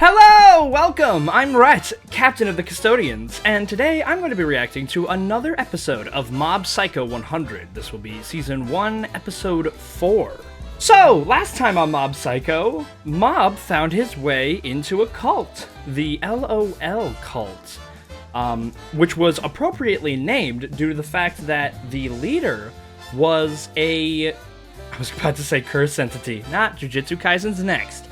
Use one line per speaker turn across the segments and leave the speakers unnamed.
Hello! Welcome! I'm Rhett, Captain of the Custodians, and today I'm going to be reacting to another episode of Mob Psycho 100. This will be Season 1, Episode 4. So, last time on Mob Psycho, Mob found his way into a cult, the LOL cult, which was appropriately named due to the fact that the leader was I was about to say curse entity, not Jujutsu Kaisen's next.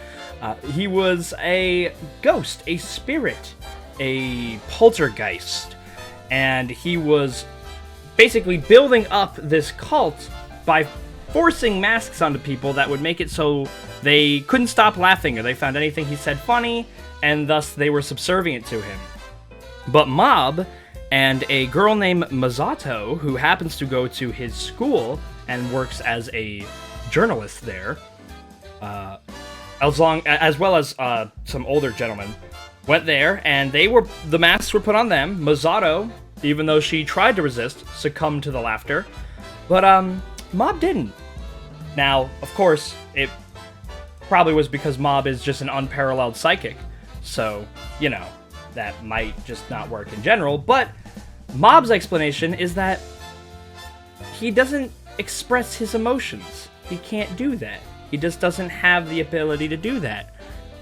He was a ghost, a spirit, a poltergeist, and he was basically building up this cult by forcing masks onto people that would make it so they couldn't stop laughing or they found anything he said funny, and thus they were subservient to him. But Mob and a girl named Masato, who happens to go to his school and works as a journalist there, as well as some older gentlemen, went there, and the masks were put on them. Masato, even though she tried to resist, succumbed to the laughter, but Mob didn't. Now, of course, it probably was because Mob is just an unparalleled psychic, so, you know, that might just not work in general, but Mob's explanation is that he doesn't express his emotions. He can't do that. He just doesn't have the ability to do that.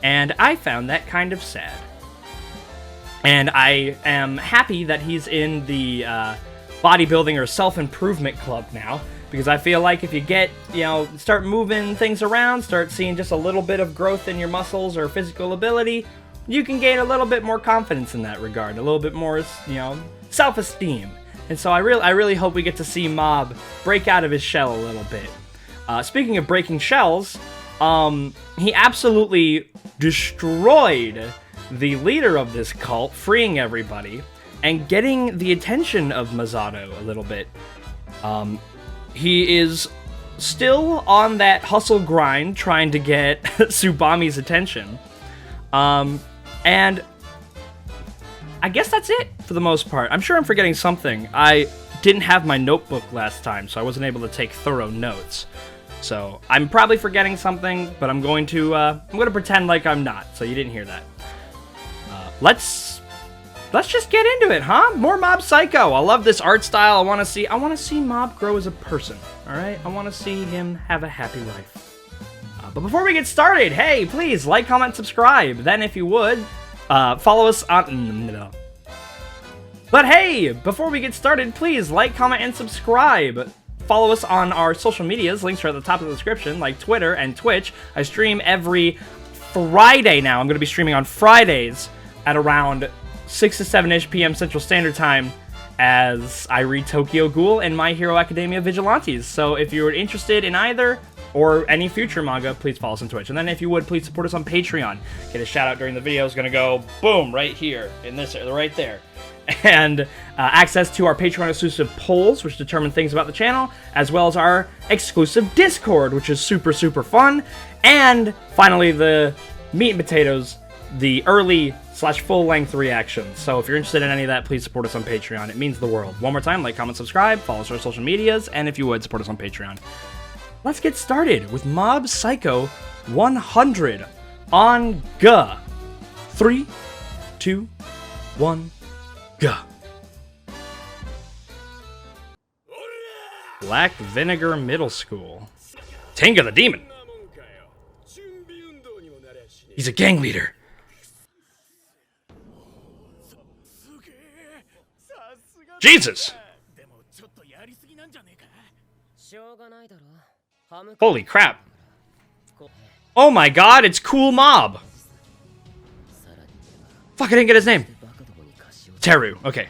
And I found that kind of sad. And I am happy that he's in the bodybuilding or self-improvement club now, because I feel like if you start moving things around, start seeing just a little bit of growth in your muscles or physical ability, you can gain a little bit more confidence in that regard, a little bit more, self-esteem. And so I really hope we get to see Mob break out of his shell a little bit. Speaking of breaking shells, he absolutely destroyed the leader of this cult, freeing everybody, and getting the attention of Masato a little bit. He is still on that hustle grind, trying to get Tsubami's attention. And I guess that's it for the most part. I'm sure I'm forgetting something. I didn't have my notebook last time, so I wasn't able to take thorough notes. So I'm probably forgetting something, but I'm going to pretend like I'm not. So you didn't hear that. Let's just get into it, huh? More Mob Psycho. I love this art style. I want to see Mob grow as a person. All right, I want to see him have a happy life. But before we get started, hey, please like, comment, subscribe. Then, if you would, follow us on. But hey, before we get started, please like, comment, and subscribe. Follow us on our social medias. Links are at the top of the description, like Twitter and Twitch. I stream every Friday now. I'm going to be streaming on Fridays at around 6 to 7-ish p.m. Central Standard Time as I read Tokyo Ghoul and My Hero Academia Vigilantes. So if you're interested in either or any future manga, please follow us on Twitch. And then if you would, please support us on Patreon. Get a shout out during the video. It's going to go boom right here in this area, right there. And access to our Patreon exclusive polls, which determine things about the channel, as well as our exclusive Discord, which is super fun. And finally, the meat and potatoes, the early / full-length reactions. So if you're interested in any of that, please support us on Patreon. It means the world. One more time, like, comment, subscribe, follow us on our social medias, and if you would, support us on Patreon. Let's get started with Mob Psycho 100 on Ga. 3, 2, 1, go. Black Vinegar Middle School. Tenga the Demon. He's a gang leader. Jesus! Holy crap. Oh my god, it's Cool Mob. Fuck, I didn't get his name. Teru, okay.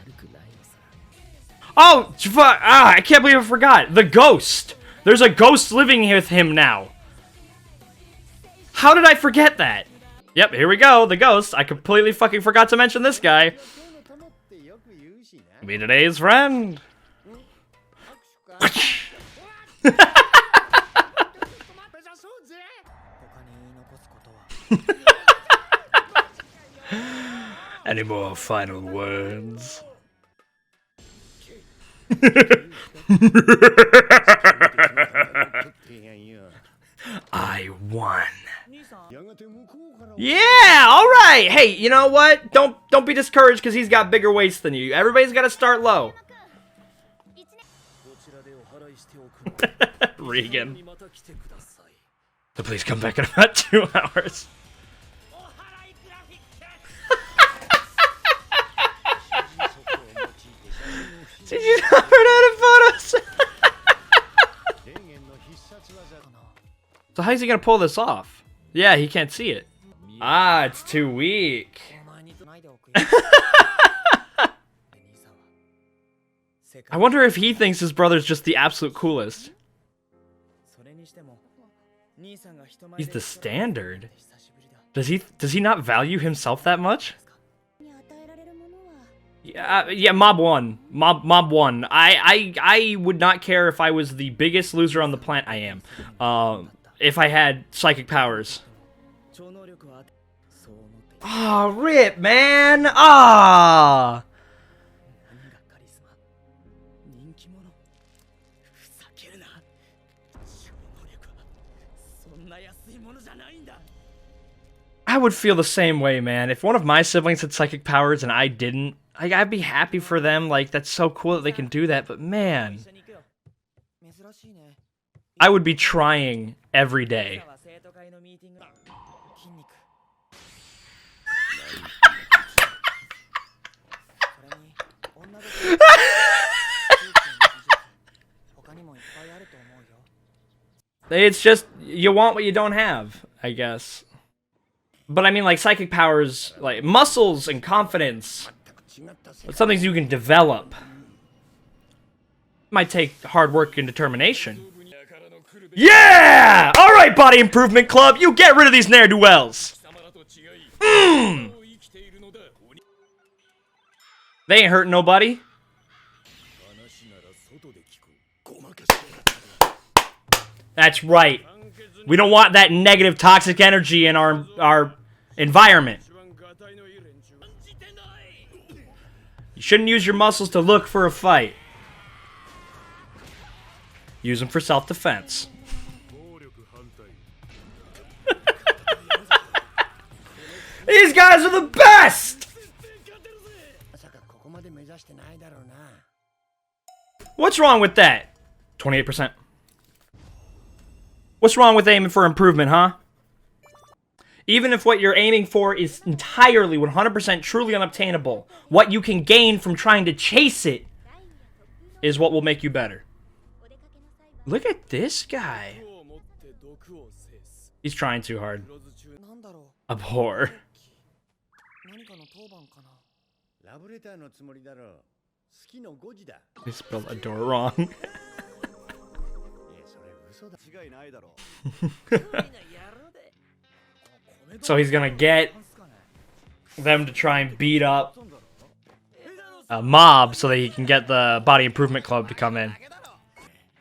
Oh, fuck, I can't believe I forgot. The ghost. There's a ghost living with him now. How did I forget that? Yep, here we go, the ghost. I completely fucking forgot to mention this guy. Be today's friend. Any more final words? I won. Yeah, alright! Hey, you know what? Don't be discouraged because he's got bigger weights than you. Everybody's gotta start low. Regan. So please come back in about 2 hours. Did you not run out of photos? So how's he gonna pull this off? Yeah, he can't see it. Ah, it's too weak. I wonder if he thinks his brother's just the absolute coolest. He's the standard. Does he not value himself that much? Yeah, Mob 1. Mob 1. I would not care if I was the biggest loser on the planet. I am. If I had psychic powers. Oh, rip, man! Ah! I would feel the same way, man. If one of my siblings had psychic powers and I didn't, I'd be happy for them. Like, that's so cool that they can do that, but man, I would be trying every day. It's just, you want what you don't have, I guess. But I mean, like, psychic powers, like, muscles and confidence. It's something you can develop. Might take hard work and determination. Yeah! Alright, Body Improvement Club, you get rid of these ne'er-do-wells! They ain't hurting nobody. That's right. We don't want that negative, toxic energy in our environment. You shouldn't use your muscles to look for a fight. Use them for self-defense. These guys are the best! What's wrong with that? 28%. What's wrong with aiming for improvement, huh? Even if what you're aiming for is entirely 100% truly unobtainable, what you can gain from trying to chase it is what will make you better. Look at this guy. He's trying too hard. Abhor. They spelled adore wrong. So he's gonna get them to try and beat up a mob so that he can get the Body Improvement Club to come in.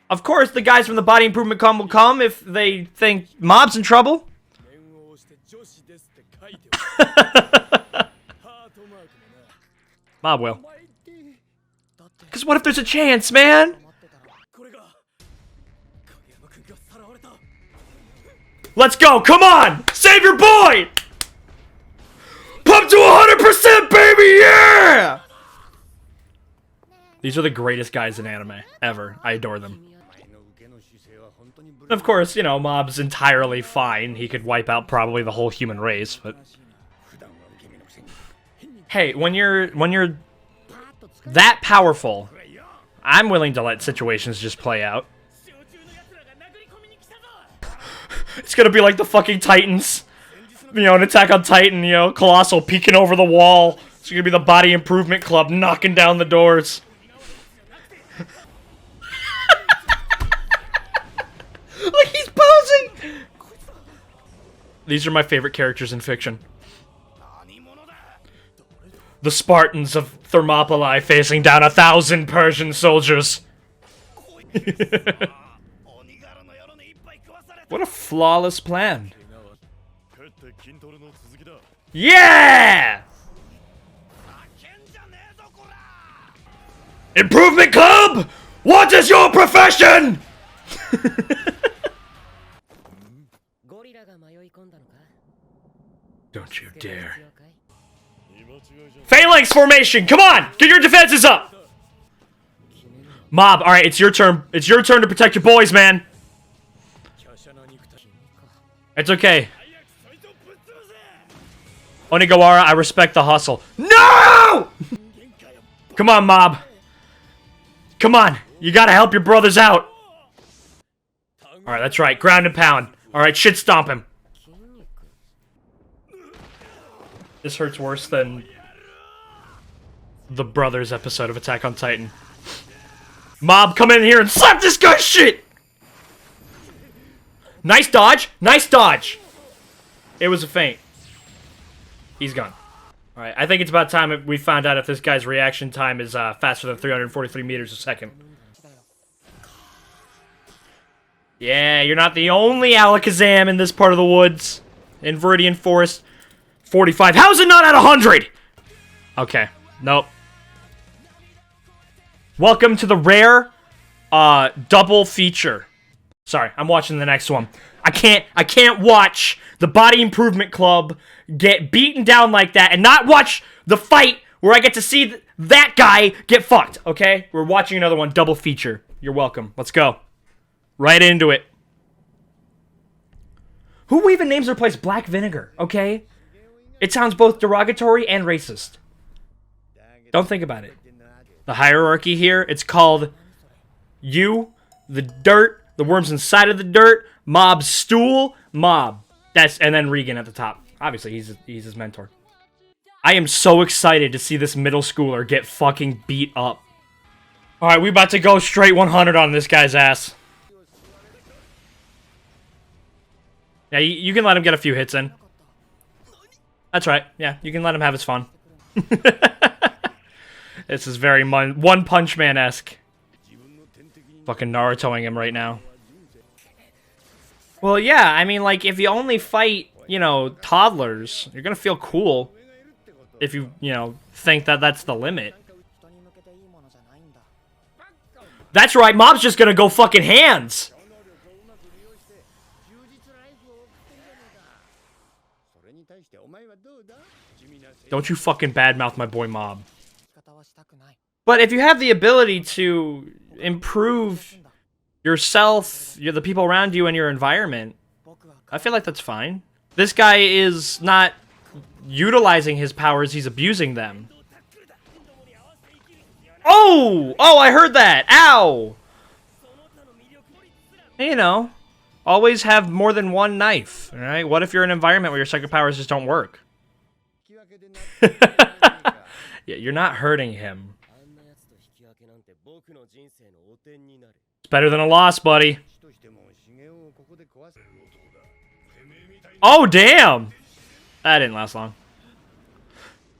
Of course, the guys from the Body Improvement Club will come if they think Mob's in trouble. Mob will. Because what if there's a chance, man? Let's go, come on! Save your boy! Pump to 100%, baby, yeah! These are the greatest guys in anime, ever. I adore them. Of course, you know, Mob's entirely fine. He could wipe out probably the whole human race, but... Hey, when you're that powerful, I'm willing to let situations just play out. It's gonna be like the fucking Titans. You know, an Attack on Titan, you know, Colossal peeking over the wall. It's gonna be the Body Improvement Club knocking down the doors. Look, he's posing! These are my favorite characters in fiction. The Spartans of Thermopylae facing down 1,000 Persian soldiers. What a flawless plan. Yeah! Improvement Club! What is your profession? Don't you dare. Phalanx formation! Come on! Get your defenses up! Mob, alright, it's your turn. It's your turn to protect your boys, man. It's okay. Onigawara, I respect the hustle. No! Come on, Mob. Come on. You gotta help your brothers out. Alright, that's right. Ground and pound. Alright, shit stomp him. This hurts worse than the Brothers episode of Attack on Titan. Mob, come in here and slap this guy's shit! Nice dodge! Nice dodge! It was a feint. He's gone. Alright, I think it's about time we found out if this guy's reaction time is faster than 343 meters a second. Yeah, you're not the only Alakazam in this part of the woods. In Viridian Forest. 45. How is it not at 100? Okay. Nope. Welcome to the rare double feature. Sorry, I'm watching the next one. I can't watch the Body Improvement Club get beaten down like that and not watch the fight where I get to see that guy get fucked, okay? We're watching another one, double feature. You're welcome. Let's go. Right into it. Who even names their place Black Vinegar, okay? It sounds both derogatory and racist. Don't think about it. The hierarchy here, it's called you, the dirt, the worms inside of the dirt, Mob's stool, Mob. And then Regan at the top. Obviously, he's his mentor. I am so excited to see this middle schooler get fucking beat up. Alright, we about to go straight 100 on this guy's ass. Yeah, you can let him get a few hits in. That's right. Yeah, you can let him have his fun. This is very One Punch Man-esque. Fucking Narutoing him right now. Well, yeah, I mean, like, if you only fight, you know, toddlers, you're gonna feel cool. If you know, think that that's the limit. That's right, Mob's just gonna go fucking hands! Don't you fucking badmouth my boy Mob. But if you have the ability to improve yourself, the people around you, and your environment, I feel like that's fine. This guy is not utilizing his powers, he's abusing them. Oh! Oh, I heard that! Ow! You know, always have more than one knife, alright? What if you're in an environment where your psychic powers just don't work? Yeah, you're not hurting him. It's better than a loss, buddy. Oh, damn! That didn't last long.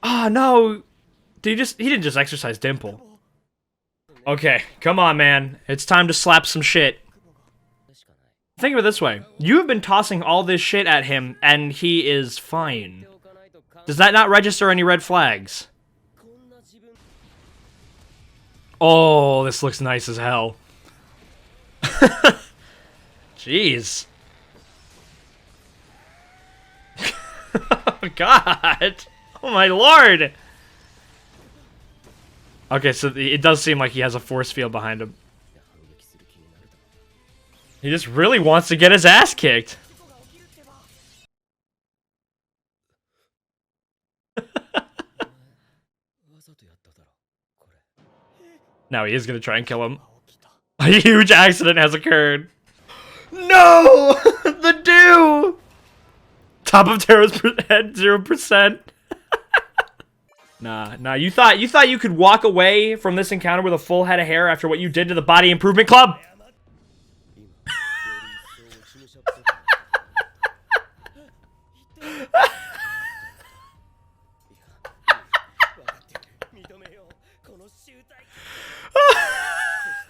Oh, no! He didn't just exercise Dimple. Okay, come on, man. It's time to slap some shit. Think of it this way. You have been tossing all this shit at him, and he is fine. Does that not register any red flags? Oh, this looks nice as hell. Jeez. Oh, God. Oh, my lord. Okay, so it does seem like he has a force field behind him. He just really wants to get his ass kicked. Now he is going to try and kill him. A huge accident has occurred. No! The dew! Top of Terra's head, 0%. Nah, you thought you could walk away from this encounter with a full head of hair after what you did to the Body Improvement Club?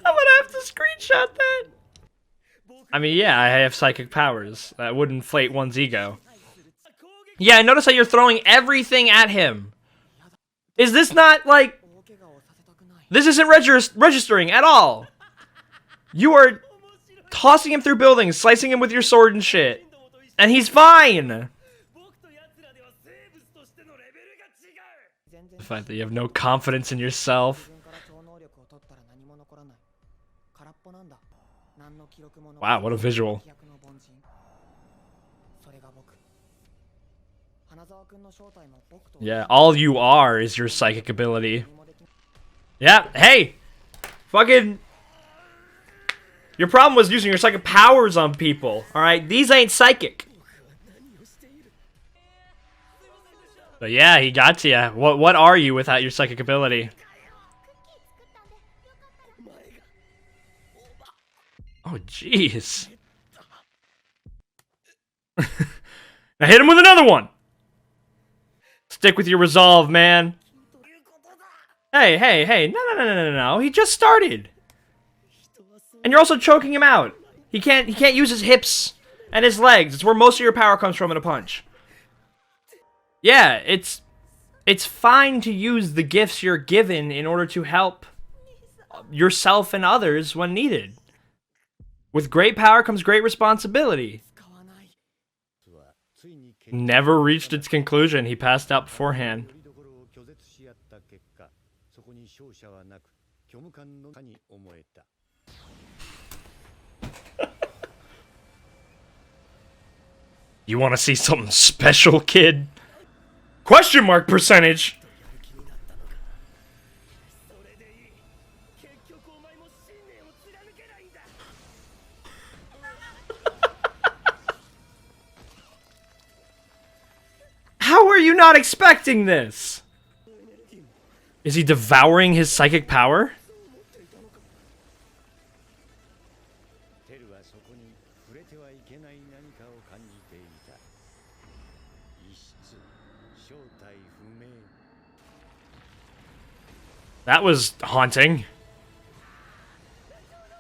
I'm gonna have to screenshot that. I mean, yeah, I have psychic powers. That would inflate one's ego. Yeah, notice how you're throwing everything at him. Is this not, like... This isn't registering at all. You are tossing him through buildings, slicing him with your sword and shit. And he's fine. The fact that you have no confidence in yourself. Wow, what a visual. Yeah, all you are is your psychic ability. Yeah, hey! Fucking... Your problem was using your psychic powers on people, alright? These ain't psychic. But yeah, he got to ya. What are you without your psychic ability? Oh, jeez. Now hit him with another one! Stick with your resolve, man. Hey, hey, hey. No. He just started. And you're also choking him out. He can't use his hips and his legs. It's where most of your power comes from in a punch. Yeah, it's fine to use the gifts you're given in order to help yourself and others when needed. With great power comes great responsibility. Never reached its conclusion. He passed out beforehand. You want to see something special, kid? Question mark percentage. How are you not expecting this? Is he devouring his psychic power? That was haunting.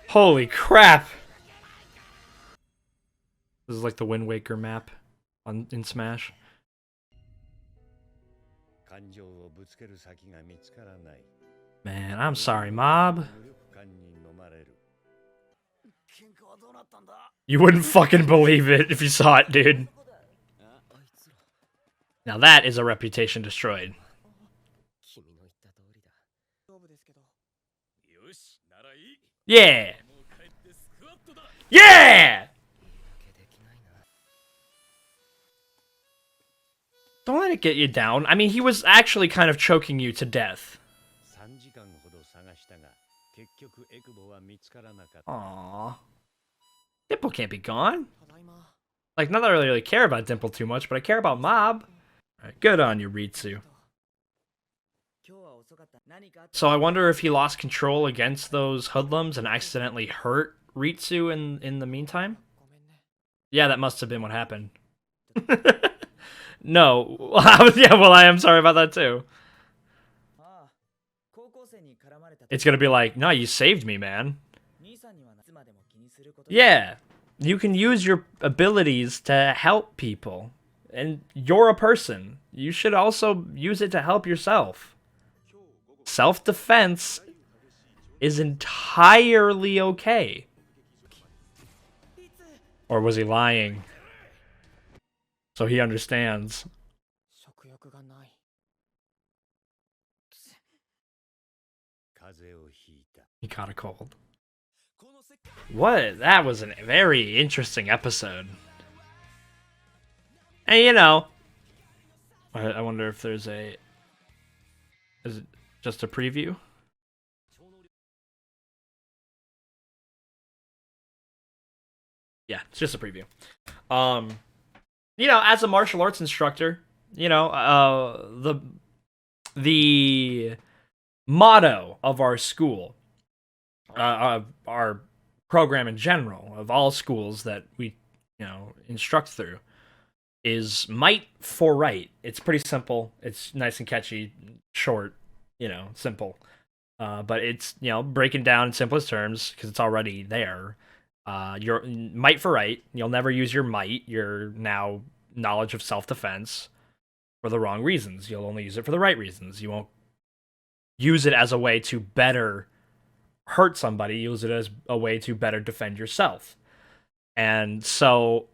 Holy crap. This is like the Wind Waker map in Smash. Man, I'm sorry, Mob. You wouldn't fucking believe it if you saw it, dude. Now that is a reputation destroyed. Yeah! Yeah! Don't let it get you down. I mean, he was actually kind of choking you to death. Aww. Dimple can't be gone. Like, not that I really care about Dimple too much, but I care about Mob. Alright, good on you, Ritsu. So I wonder if he lost control against those hoodlums and accidentally hurt Ritsu in the meantime? Yeah, that must have been what happened. No. Yeah, well, I am sorry about that too. It's gonna be like, no, you saved me, man. Yeah, you can use your abilities to help people. And you're a person. You should also use it to help yourself. Self-defense is entirely okay. Or was he lying? So he understands. He caught a cold. What? That was a very interesting episode. And you know, I wonder if there's a... Is it just a preview? Yeah, it's just a preview. You know, as a martial arts instructor, you know, the motto of our school, our program in general, of all schools that we, you know, instruct through, is might for right. It's pretty simple. It's nice and catchy, short, you know, simple. But it's, you know, breaking down in simplest terms because it's already there. Your might for right. You'll never use your might, your now knowledge of self-defense, for the wrong reasons. You'll only use it for the right reasons. You won't use it as a way to better hurt somebody. Use it as a way to better defend yourself. And so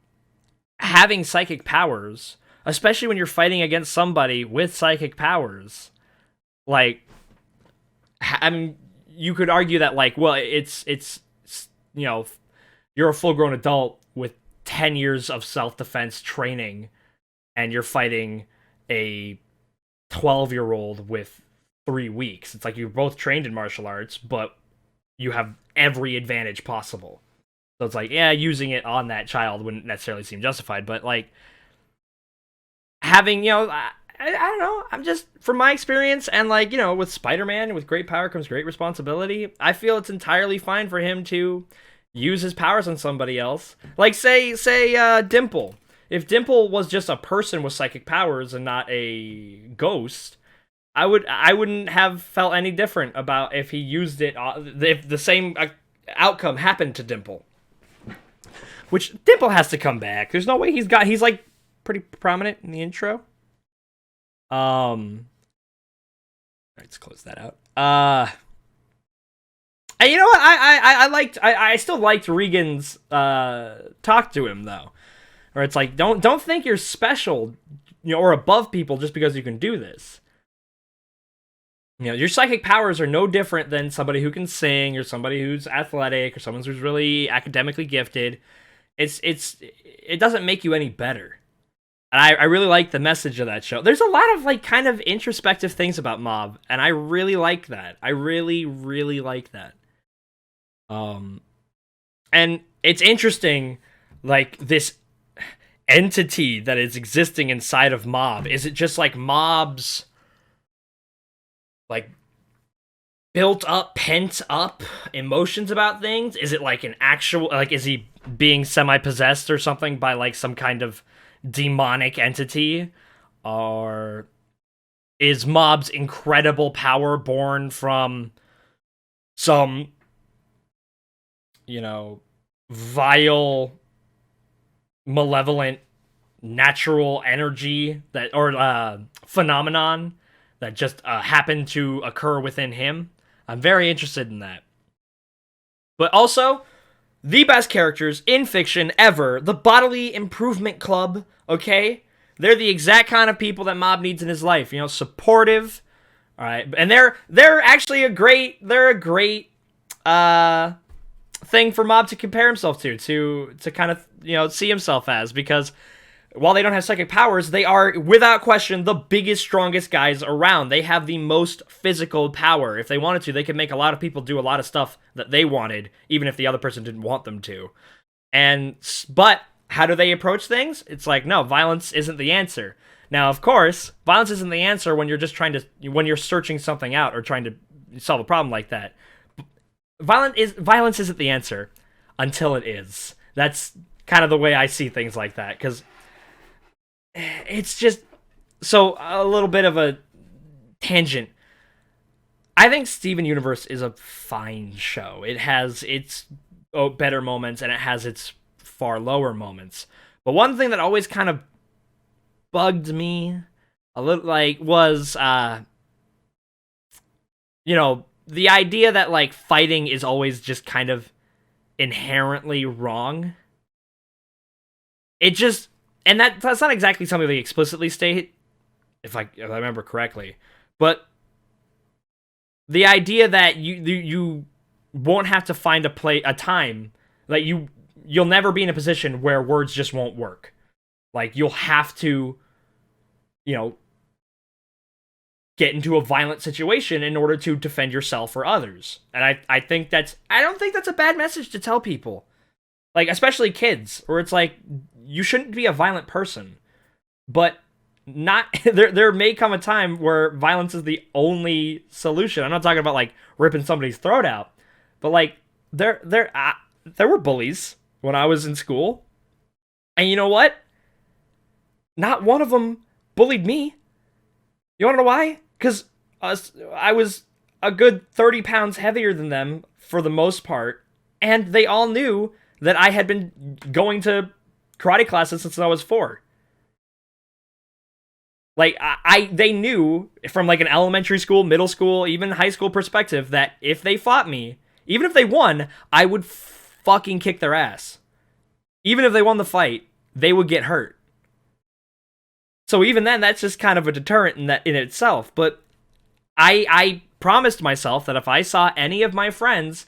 having psychic powers, especially when you're fighting against somebody with psychic powers, Like, I mean, you could argue that like, well, it's you know, you're a full grown adult with 10 years of self defense training, and you're fighting a 12-year-old with 3 weeks. It's like you're both trained in martial arts, but you have every advantage possible. So it's like, yeah, using it on that child wouldn't necessarily seem justified, but like having, I don't know. I'm just, from my experience, and like, with Spider-Man, with great power comes great responsibility. I feel it's entirely fine for him to use his powers on somebody else. Like, say, Dimple. If Dimple was just a person with psychic powers and not a ghost, I wouldn't have felt any different about if he used it, if the same outcome happened to Dimple. Which Dimple has to come back. There's no way he's like pretty prominent in the intro. Let's close that out. And you know what? I still liked Regan's talk to him though, where it's like, don't think you're special, or above people just because you can do this. Your psychic powers are no different than somebody who can sing, or somebody who's athletic, or someone who's really academically gifted. It doesn't make you any better. And I really like the message of that show. There's a lot of like kind of introspective things about Mob, and I really like that. I really, really like that. And it's interesting, like this entity that is existing inside of Mob. Is it just like Mob's like built up, pent up emotions about things? Is it like an actual, like, is he being semi-possessed or something by like some kind of demonic entity? Or is Mob's incredible power born from some, vile, malevolent, natural energy that, or phenomenon that just happened to occur within him? I'm very interested in that. But also, the best characters in fiction ever, the Bodily Improvement Club, okay? They're the exact kind of people that Mob needs in his life, supportive, all right? And they're actually a great thing for Mob to compare himself to kind of, see himself as, because while they don't have psychic powers, they are, without question, the biggest, strongest guys around. They have the most physical power. If they wanted to, they could make a lot of people do a lot of stuff that they wanted, even if the other person didn't want them to. But how do they approach things? It's like, no, violence isn't the answer. Now, of course, violence isn't the answer when you're just when you're searching something out or trying to solve a problem like that. Violence isn't the answer until it is. That's kind of the way I see things like that, because it's just, so a little bit of a tangent. I think Steven Universe is a fine show. It has its better moments, and it has its far lower moments. But one thing that always kind of bugged me a little, like, was, the idea that, like, fighting is always just kind of inherently wrong. It just, and that's not exactly something they explicitly state, if I remember correctly. But the idea that you won't have to find a time, like you'll never be in a position where words just won't work. Like, you'll have to, get into a violent situation in order to defend yourself or others. And I don't think that's a bad message to tell people. Like, especially kids, where it's like, you shouldn't be a violent person. But not there may come a time where violence is the only solution. I'm not talking about like ripping somebody's throat out, but like there were bullies when I was in school. And you know what? Not one of them bullied me. You want to know why? Because I was a good 30 pounds heavier than them for the most part, and they all knew that I had been going to karate classes since I was 4. Like, they knew from like an elementary school, middle school, even high school perspective that if they fought me, even if they won, I would fucking kick their ass. Even if they won the fight, they would get hurt. So even then, that's just kind of a deterrent in itself. But I promised myself that if I saw any of my friends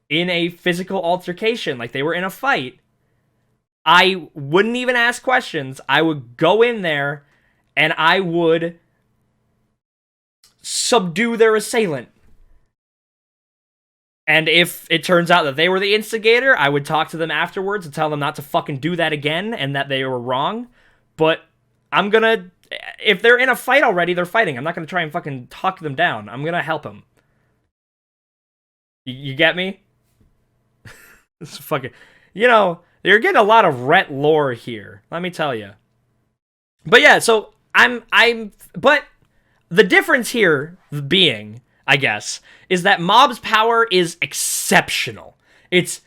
in a physical altercation, like they were in a fight, I wouldn't even ask questions. I would go in there and I would subdue their assailant. And if it turns out that they were the instigator, I would talk to them afterwards and tell them not to fucking do that again and that they were wrong. But I'm gonna... If they're in a fight already, they're fighting. I'm not gonna try and fucking talk them down. I'm gonna help them. You get me? This is fucking... You know, you're getting a lot of Rhett lore here. Let me tell you. But yeah, so But the difference here being, I guess, is that Mob's power is exceptional. It's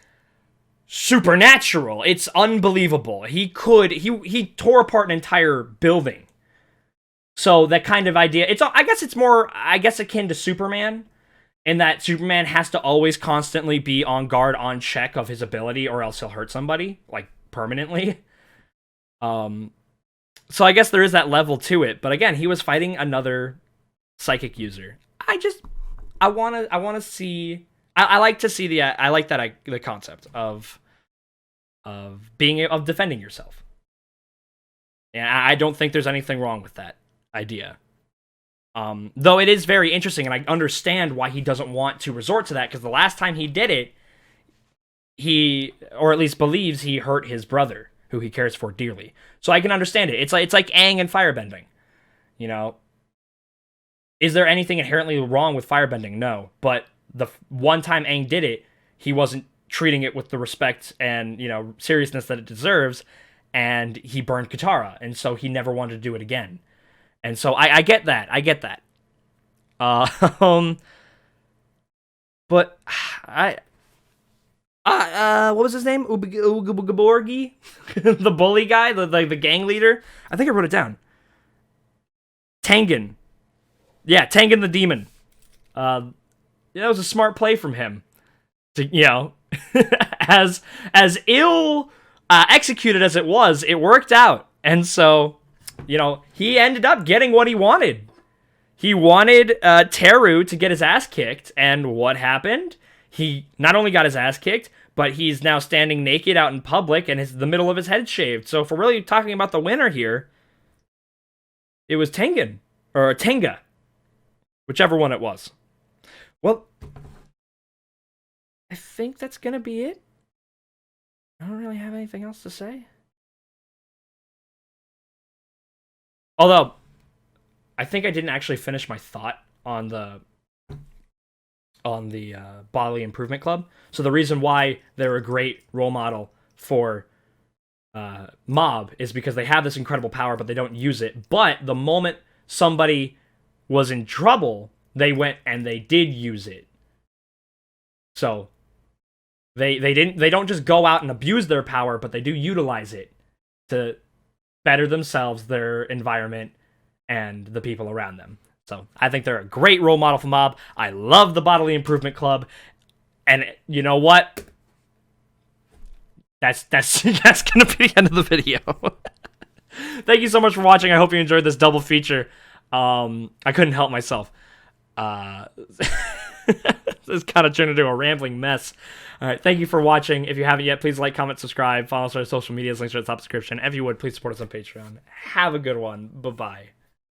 supernatural. It's unbelievable. He tore apart an entire building. So that kind of idea, I guess it's more, akin to Superman, in that Superman has to always constantly be on guard, on check of his ability, or else he'll hurt somebody, like, permanently. So I guess there is that level to it, but again, he was fighting another psychic user. I want to see, I like to see the concept of defending yourself. And I don't think there's anything wrong with that idea. Though it is very interesting, and I understand why he doesn't want to resort to that, because the last time he did it, or at least believes he hurt his brother, who he cares for dearly. So I can understand it. It's like Aang and firebending. You know? Is there anything inherently wrong with firebending? No. But the one time Aang did it, he wasn't treating it with the respect and, you know, seriousness that it deserves, and he burned Katara, and so he never wanted to do it again. And so I get that. I get that. But what was his name? Ugaborgi? The bully guy? The gang leader? I think I wrote it down. Tengen. Yeah, Tengen the Demon. That was a smart play from him. To, you know, as ill executed as it worked out. And so, you know, he ended up getting what he wanted. He wanted Teru to get his ass kicked, and what happened? He not only got his ass kicked, but he's now standing naked out in public, and the middle of his head shaved. So if we're really talking about the winner here, it was Tengen. Or Tenga. Whichever one it was. Well, I think that's gonna be it. I don't really have anything else to say. Although, I think I didn't actually finish my thought on the Bodily Improvement Club. So the reason why they're a great role model for Mob is because they have this incredible power, but they don't use it. But the moment somebody was in trouble, they went and they did use it. So they don't just go out and abuse their power, but they do utilize it to better themselves, their environment, and the people around them. So I think they're a great role model for Mob. I love the Bodily Improvement Club. And you know what? That's gonna be the end of the video. Thank you so much for watching. I hope you enjoyed this double feature. I couldn't help myself. This kind of turned into a rambling mess. All right, thank you for watching. If you haven't yet, please like, comment, subscribe, follow us on our social medias, links are at the top description. If you would, please support us on Patreon. Have a good one. Bye-bye.